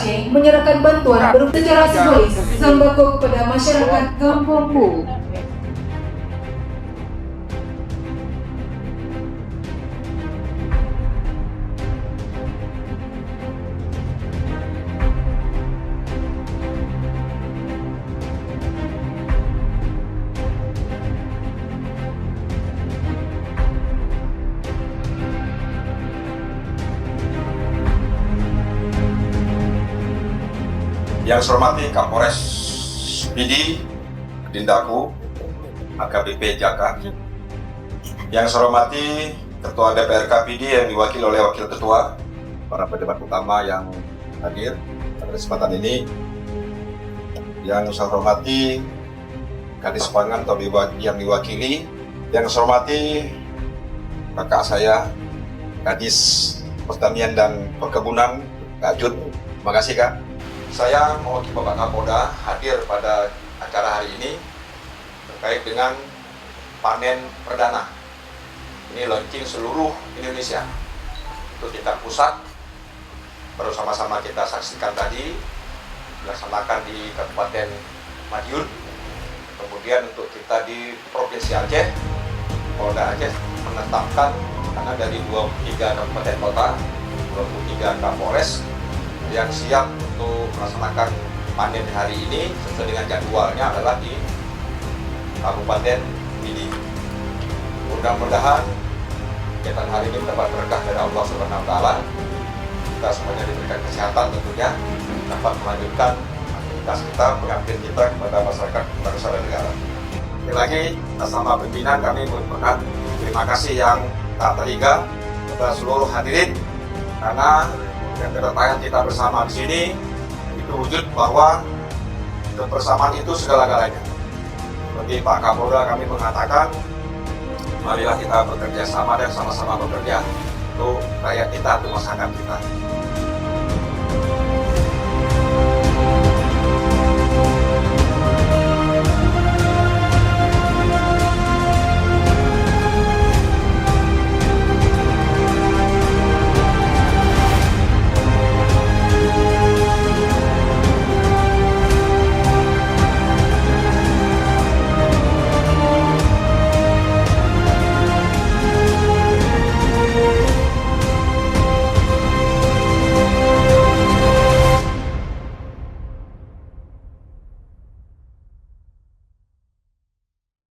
Aceh menyerahkan bantuan berupa secara simbolis sembako kepada masyarakat Kampung Pu. Yang saya hormati Kapolres PD Dindaku AKBP Jaka, yang saya hormati Ketua DPRK PD yang diwakili oleh Wakil Ketua, para pejabat utama yang hadir pada kesempatan ini, yang saya hormati Kadis Pangan atau yang diwakili, yang saya hormati kakak saya Kadis Pertanian dan Perkebunan Kak Jun. Terima kasih Kak. Saya mewakili Bapak Kapolda hadir pada acara hari ini terkait dengan panen perdana. Ini launching seluruh Indonesia. Untuk tingkat pusat, baru sama-sama kita saksikan tadi, dilaksanakan di Kabupaten Madiun. Kemudian untuk kita di Provinsi Aceh, Polda Aceh menetapkan karena dari 23 kabupaten kota, 23 Kapolres yang siap untuk melaksanakan panen hari ini sesuai dengan jadwalnya adalah di Kabupaten Pidi. Mudah-mudahan kegiatan hari ini mendapat berkah dari Allah Subhanahu wa Ta'ala. Kita semuanya diberikan kesehatan tentunya, dapat melanjutkan aktivitas kita, pengabdian kita kepada masyarakat, bangsa dan negara. Sekali lagi, atas nama pimpinan kami mengucapkan terima kasih yang tak terhingga kepada seluruh hadirin, karena yang kedatangan kita bersama di sini itu wujud bahwa kebersamaan itu segala-galanya. Seperti Pak Kapolda kami mengatakan, marilah kita bekerja sama dan sama-sama bekerja untuk rakyat kita, untuk masyarakat kita.